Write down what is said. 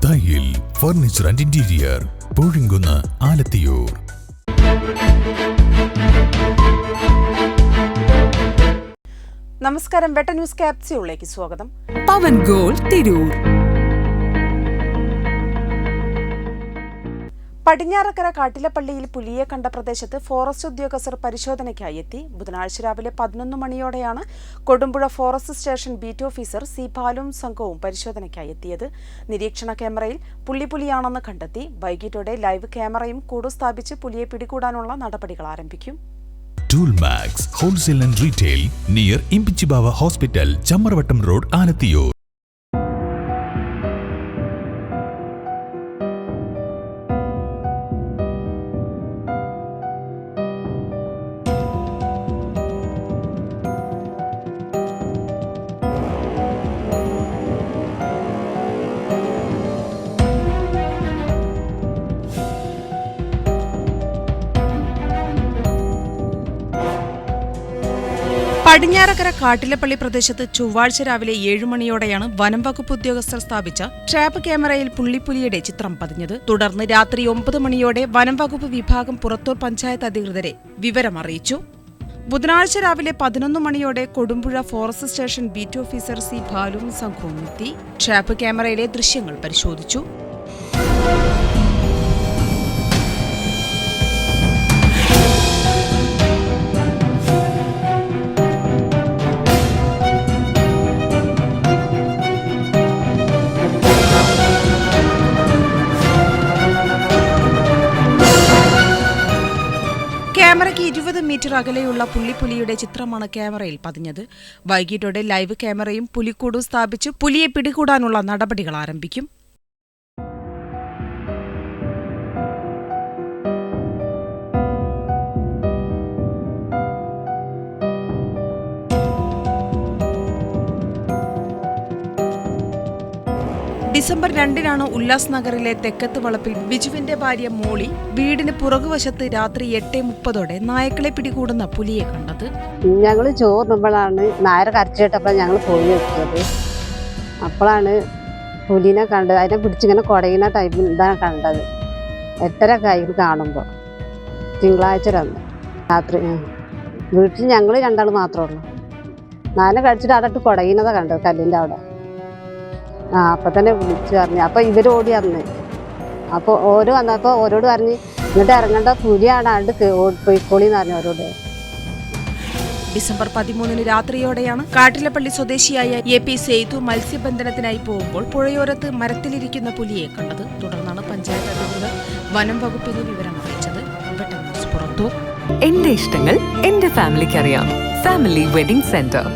Thayyil furniture and interior, Poozhinkunnu, Alathiyur. നമസ്കാരം, വെട്ട news ക്യാപ്സ്യൂളിലേക്ക് സ്വാഗതം. പവൻ goal Tirur. Padinjarakkara കാട്ടിലപ്പള്ളിയിൽ പുലിയെ കണ്ട പ്രദേശത്ത് ഫോറസ്റ്റ് ഉദ്യോഗസ്ഥർ പരിശോധനയ്ക്കായി എത്തി. ബുധനാഴ്ച രാവിലെ 11 മണിയോടെയാണ് Kodumpuzha forest station beat officer C ബാലും സംഘവും പരിശോധനയ്ക്കായി എത്തിയത്. നിരീക്ഷണ ക്യാമറയിൽ പുലിയാണെന്ന് കണ്ടെത്തി. വൈകിട്ടോടെ ലൈവ് ക്യാമറയും കൂട് സ്ഥാപിച്ച് പുലിയെ പിടികൂടാനുള്ള നടപടികൾ ആരംഭിക്കും. Toolmax wholesale and retail near Imbichibava hospital, Chamaravattam road, Alathiyur. Padinjarekkara Kattilappally പ്രദേശത്ത് ചൊവ്വാഴ്ച രാവിലെ 7 മണിയോടെയാണ് വനം വകുപ്പ് ഉദ്യോഗസ്ഥർ സ്ഥാപിച്ച ട്രാപ്പ് ക്യാമറയിൽ പുള്ളിയുടെ ചിത്രം പതിഞ്ഞത്. തുടർന്ന് രാത്രി 9 മണിയോടെ വനം വകുപ്പ് വിഭാഗം പുറത്തൂർ പഞ്ചായത്ത് അധികൃതരെ വിവരമറിയിച്ചു. ബുധനാഴ്ച രാവിലെ 11 മണിയോടെ Kodumpuzha forest station beat officer C ബാലും സംഘവും എത്തി. ട്രാപ്പ് ക്യാമറയിലെ ദൃശ്യങ്ങൾ പരിശോധിച്ചു. ക്യാമറയ്ക്ക് 20 മീറ്റർ അകലെയുള്ള പുലിയുടെ ചിത്രമാണ് ക്യാമറയിൽ പതിഞ്ഞത്. വൈകിട്ടോടെ ലൈവ് ക്യാമറയും പുലിക്കൂടും സ്ഥാപിച്ച് പുലിയെ പിടികൂടാനുള്ള നടപടികൾ ആരംഭിക്കും. ഡിസംബർ 2-നാണ് ഉല്ലാസ് നഗറിലെ തെക്കത്ത് വളപ്പിൽ ബിജുവിന്റെ ഭാര്യ മോളി വീടിന് പുറകുവശത്ത് രാത്രി 8:30 നായക്കളെ പിടികൂടുന്ന പുലിയെ കണ്ടത്. ഞങ്ങൾ ചോറുമ്പോഴാണ് നായർ കരച്ചിട്ടപ്പോൾ ഞങ്ങൾ പോയി വെച്ചത്. അപ്പോഴാണ് പുലിനെ കണ്ടത്. അതിനെ പിടിച്ചിങ്ങനെ കുടയുന്ന ടൈമിൽ ഇതാണ് കണ്ടത്. 8:30 കഴിഞ്ഞ് കാണുമ്പോൾ തിങ്കളാഴ്ച രാത്രി വീട്ടിൽ ഞങ്ങൾ 2 മാത്രമേ ഉള്ളൂ. നായനെ കടിച്ചിട്ട് അവിടെ ഇട്ട് കുടയുന്നതാണ് കണ്ടത്, കല്ലിൻ്റെ അവിടെ. അപ്പം തന്നെ വിളിച്ചു പറഞ്ഞു. അപ്പോൾ ഇവർ ഓടി വന്ന്. അപ്പോൾ ഓരോ വന്നപ്പോൾ ഓരോട് പറഞ്ഞ് ഇങ്ങോട്ട് ഇറങ്ങേണ്ട പുലിയാണ്, ആണ്ട് പോയിക്കോളിന്ന് പറഞ്ഞു ഓരോട്. ഡിസംബർ 13 രാത്രിയോടെയാണ് കാട്ടിലപ്പള്ളി സ്വദേശിയായ AP സെയ്തു മത്സ്യബന്ധനത്തിനായി പോകുമ്പോൾ പുഴയോരത്ത് മരത്തിലിരിക്കുന്ന പുലിയെ കണ്ടത്. തുടർന്നാണ് പഞ്ചായത്ത് അധികൃതർ വനം വകുപ്പിന് വിവരം അറിയിച്ചത്. വെട്ട ന്യൂസ് പുറത്തു. എന്റെ ഇഷ്ടങ്ങൾ എന്റെ ഫാമിലിക്ക് അറിയാം. Family wedding centre.